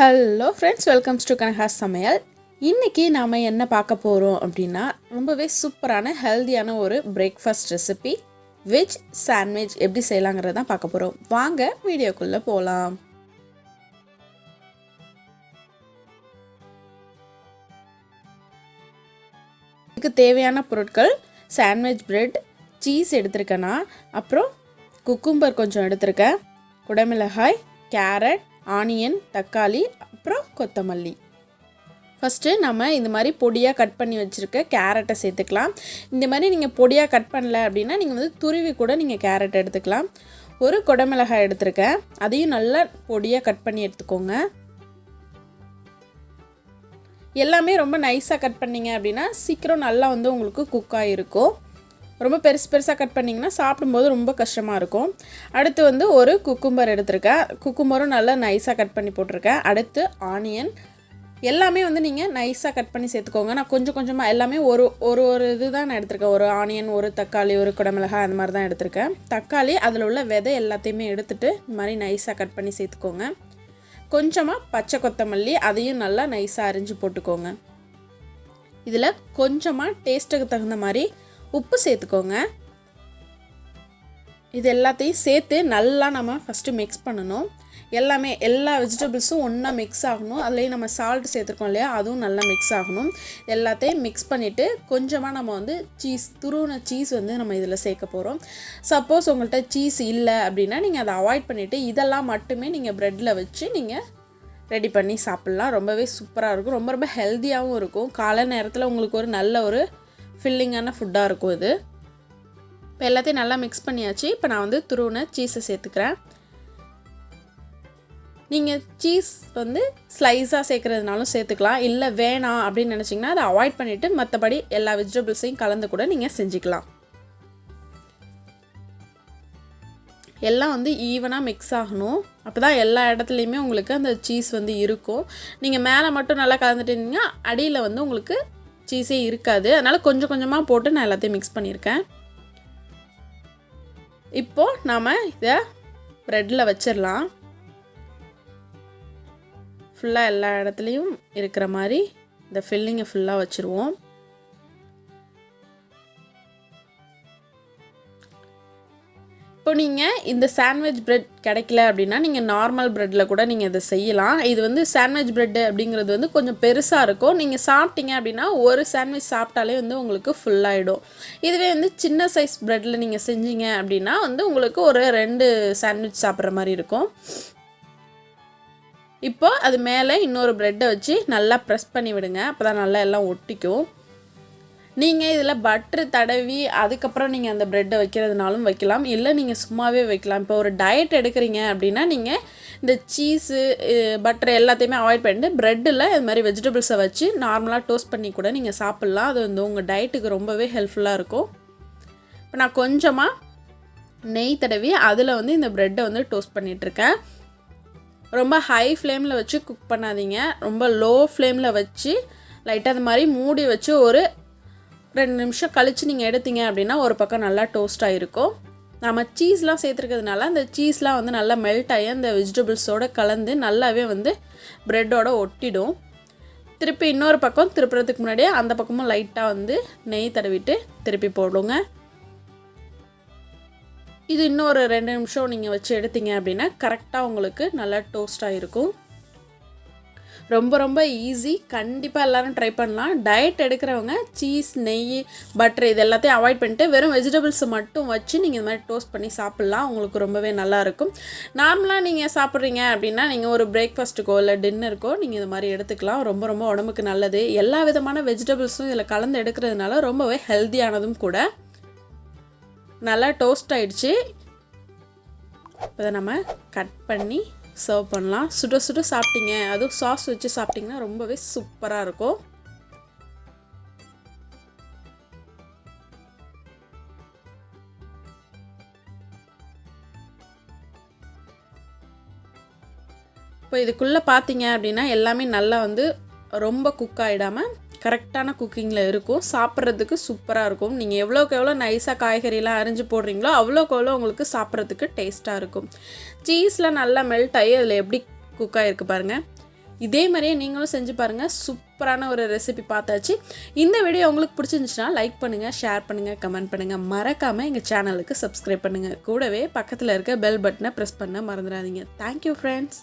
Hello friends, welcomes to Kanaka சமையல். இன்றைக்கி நாம் என்ன பார்க்க போகிறோம் அப்படின்னா, ரொம்பவே சூப்பரான ஹெல்த்தியான ஒரு பிரேக்ஃபாஸ்ட் ரெசிபி வெஜ் சாண்ட்விச் எப்படி செய்யலாங்கிறது தான் பார்க்க போகிறோம். வாங்க வீடியோக்குள்ளே போகலாம். இதுக்கு தேவையான பொருட்கள் சாண்ட்விச் பிரெட், சீஸ் எடுத்திருக்கேன்னா, அப்புறம் குக்கும்பர் கொஞ்சம் எடுத்திருக்கேன், குடமிளகாய், கேரட், ஆனியன், தக்காளி, அப்புறம் கொத்தமல்லி. ஃபஸ்ட்டு நம்ம இந்த மாதிரி பொடியாக கட் பண்ணி வச்சுருக்க கேரட்டை சேர்த்துக்கலாம். இந்த மாதிரி நீங்கள் பொடியாக கட் பண்ணல அப்படின்னா நீங்கள் துருவி கூட நீங்கள் கேரட் எடுத்துக்கலாம். ஒரு குடமிளகாய் எடுத்துருக்கேன், அதையும் நல்லா பொடியாக கட் பண்ணி எடுத்துக்கோங்க. எல்லாமே ரொம்ப நைஸாக கட் பண்ணிங்க அப்படின்னா சீக்கிரம் நல்லா உங்களுக்கு குக்காக இருக்கும். ரொம்ப பெருசாக கட் பண்ணிங்கன்னா சாப்பிடும்போது ரொம்ப கஷ்டமாக இருக்கும். அடுத்து ஒரு குக்கும்பர் எடுத்திருக்கேன், குக்கும்பரும் நல்லா நைஸாக கட் பண்ணி போட்டிருக்கேன். அடுத்து ஆனியன், எல்லாமே நீங்கள் நைஸாக கட் பண்ணி சேர்த்துக்கோங்க. நான் கொஞ்சம் கொஞ்சமாக எல்லாமே ஒரு இது தான் நான் எடுத்திருக்கேன். ஒரு ஆனியன், ஒரு தக்காளி, ஒரு குடமிளகாய், அந்த மாதிரி தான் எடுத்திருக்கேன். தக்காளி அதில் உள்ள விதை எல்லாத்தையுமே எடுத்துகிட்டு இந்த மாதிரி நைஸாக கட் பண்ணி சேர்த்துக்கோங்க. கொஞ்சமாக பச்சை கொத்தமல்லி, அதையும் நல்லா நைஸாக அரிஞ்சு போட்டுக்கோங்க. இதில் கொஞ்சமாக டேஸ்ட்டுக்கு தகுந்த மாதிரி உப்பு சேர்த்துக்கோங்க. இது எல்லாத்தையும் சேர்த்து நல்லா நம்ம ஃபஸ்ட்டு மிக்ஸ் பண்ணணும். எல்லா வெஜிடபிள்ஸும் ஒன்றா மிக்ஸ் ஆகணும். அதுலேயும் நம்ம சால்ட் சேர்த்துருக்கோம் இல்லையா, அதுவும் நல்லா மிக்ஸ் ஆகணும். எல்லாத்தையும் மிக்ஸ் பண்ணிவிட்டு கொஞ்சமாக நம்ம துருவின சீஸ் நம்ம இதில் சேர்க்க போகிறோம். சப்போஸ் உங்கள்கிட்ட சீஸ் இல்லை அப்படின்னா நீங்கள் அதை அவாய்ட் பண்ணிவிட்டு இதெல்லாம் மட்டுமே நீங்கள் ப்ரெட்டில் வச்சு நீங்கள் ரெடி பண்ணி சாப்பிட்லாம். ரொம்பவே சூப்பராக இருக்கும், ரொம்ப ரொம்ப ஹெல்த்தியாகவும் இருக்கும். காலை நேரத்தில் உங்களுக்கு ஒரு நல்ல ஒரு ஃபில்லிங்கான ஃபுட்டாக இருக்கும் இது. இப்போ எல்லாத்தையும் நல்லா மிக்ஸ் பண்ணியாச்சு. இப்போ நான் துருவின சீஸை சேர்த்துக்கிறேன். நீங்கள் சீஸ் ஸ்லைஸாக சேர்க்குறதுனாலும் சேர்த்துக்கலாம், இல்லை வேணாம் அப்படின்னு நினச்சிங்கன்னா அதை அவாய்ட் பண்ணிவிட்டு மற்றபடி எல்லா வெஜிடபிள்ஸையும் கலந்து கூட நீங்கள் செஞ்சுக்கலாம். எல்லாம் ஈவனாக மிக்ஸ் ஆகணும். அப்போ தான் எல்லா இடத்துலையுமே உங்களுக்கு அந்த சீஸ் இருக்கும். நீங்கள் மேலே மட்டும் நல்லா கலந்துட்டீங்கன்னா அடியில் உங்களுக்கு சீஸே இருக்காது. அதனால் கொஞ்சம் கொஞ்சமாக போட்டு நான் எல்லாத்தையும் மிக்ஸ் பண்ணியிருக்கேன். இப்போது நாம் இதை ப்ரெட்டில் வச்சிடலாம். ஃபுல்லாக எல்லா இடத்துலையும் இருக்கிற மாதிரி இந்த ஃபில்லிங்கை ஃபுல்லாக வச்சுருவோம். இப்போ நீங்கள் இந்த சாண்ட்விச் பிரெட் கிடைக்கல அப்படின்னா நீங்கள் நார்மல் ப்ரெட்டில் கூட நீங்கள் இதை செய்யலாம். இது சாண்ட்விச் ப்ரெட்டு அப்படிங்கிறது கொஞ்சம் பெருசாக இருக்கும். நீங்கள் சாப்பிட்டீங்க அப்படின்னா ஒரு சாண்ட்விச் சாப்பிட்டாலே உங்களுக்கு ஃபுல்லாகிடும். இதுவே சின்ன சைஸ் ப்ரெட்டில் நீங்கள் செஞ்சீங்க அப்படின்னா உங்களுக்கு ஒரு 2 சாண்ட்விச் சாப்பிட்ற மாதிரி இருக்கும். இப்போ அது மேலே இன்னொரு ப்ரெட்டை வச்சு நல்லா ப்ரெஸ் பண்ணி விடுங்க. அப்போ தான் நல்லா எல்லாம் ஒட்டிக்கும். நீங்கள் இதில் பட்ரு தடவி அதுக்கப்புறம் நீங்கள் அந்த ப்ரெட்டை வைக்கிறதுனாலும் வைக்கலாம், இல்லை நீங்கள் சும்மாவே வைக்கலாம். இப்போ ஒரு டயட் எடுக்கிறீங்க அப்படின்னா நீங்கள் இந்த சீஸு பட்ரு எல்லாத்தையுமே அவாய்ட் பண்ணிட்டு ப்ரெட்டில் இது மாதிரி வெஜிடபிள்ஸை வச்சு நார்மலாக டோஸ்ட் பண்ணி கூட நீங்கள் சாப்பிட்லாம். அது உங்கள் டயட்டுக்கு ரொம்பவே ஹெல்ப்ஃபுல்லாக இருக்கும். இப்போ நான் கொஞ்சமாக நெய் தடவி அதில் இந்த ப்ரெட்டை டோஸ்ட் பண்ணிகிட்ருக்கேன். ரொம்ப ஹை ஃப்ளேமில் வச்சு குக் பண்ணாதீங்க, ரொம்ப லோ ஃப்ளேமில் வச்சு லைட்டாக அது மாதிரி மூடி வச்சு ஒரு 2 நிமிஷம் கழித்து நீங்கள் எடுத்தீங்க அப்படின்னா ஒரு பக்கம் நல்லா டோஸ்ட்டாக இருக்கும். நம்ம சீஸ்லாம் சேர்த்துருக்கிறதுனால அந்த சீஸ்லாம் நல்லா மெல்ட் ஆகி அந்த வெஜிடபிள்ஸோடு கலந்து நல்லாவே ப்ரெட்டோட ஒட்டிடும். திருப்பி இன்னொரு பக்கம் திருப்புறதுக்கு முன்னாடியே அந்த பக்கமும் லைட்டாக நெய் தடவிட்டு திருப்பி போடுங்க. இது இன்னொரு 2 நிமிஷம் நீங்கள் வச்சு எடுத்தீங்க அப்படின்னா கரெக்டாக உங்களுக்கு நல்லா டோஸ்ட்டாக இருக்கும். ரொம்ப ரொம்ப ஈஸி, கண்டிப்பாக எல்லோரும் ட்ரை பண்ணலாம். டயட் எடுக்கிறவங்க சீஸ், நெய், பட்டர் இது எல்லாத்தையும் அவாய்ட் பண்ணிட்டு வெறும் வெஜிடபிள்ஸை மட்டும் வச்சு நீங்கள் இந்த மாதிரி டோஸ்ட் பண்ணி சாப்பிட்லாம். உங்களுக்கு ரொம்பவே நல்லாயிருக்கும். நார்மலாக நீங்கள் சாப்பிட்றீங்க அப்படின்னா நீங்கள் ஒரு பிரேக்ஃபாஸ்ட்டுக்கோ இல்லை டின்னருக்கோ நீங்கள் இது மாதிரி எடுத்துக்கலாம். ரொம்ப ரொம்ப உடம்புக்கு நல்லது. எல்லா விதமான வெஜிடபிள்ஸும் இதில் கலந்து எடுக்கிறதுனால ரொம்பவே ஹெல்த்தியானதும் கூட. நல்லா டோஸ்ட் ஆகிடுச்சு. இப்போ நம்ம கட் பண்ணி சர்வ் பண்ணலாம். சுட சுட சாப்பிட்டீங்க, அதுவும் சாஸ் வச்சு சாப்பிட்டிங்கன்னா ரொம்பவே சூப்பராக இருக்கும். இப்போ இதுக்குள்ளே பார்த்தீங்க அப்படின்னா எல்லாமே நல்லா ரொம்ப குக் ஆகிடாமல் கரெக்டான குக்கிங்கில் இருக்கும். சாப்பிட்றதுக்கு சூப்பராக இருக்கும். நீங்கள் எவ்வளோக்கு எவ்வளோ நைஸாக காய்கறிலாம் அரிஞ்சு போடுறீங்களோ அவ்வளோக்கு எவ்வளோ உங்களுக்கு சாப்பிட்றதுக்கு டேஸ்ட்டாக இருக்கும். சீஸில் நல்லா மெல்ட் ஆகி அதில் எப்படி குக் ஆகிருக்கு பாருங்கள். இதே மாதிரியே நீங்களும் செஞ்சு பாருங்கள். சூப்பரான ஒரு ரெசிபி பார்த்தாச்சு. இந்த வீடியோ உங்களுக்கு பிடிச்சிருந்துச்சுன்னா லைக் பண்ணுங்கள், ஷேர் பண்ணுங்கள், கமெண்ட் பண்ணுங்கள். மறக்காமல் எங்கள் சேனலுக்கு சப்ஸ்கிரைப் பண்ணுங்கள். கூடவே பக்கத்தில் இருக்க பெல் பட்டனை ப்ரெஸ் பண்ண மறந்துடாதீங்க. Thank you friends.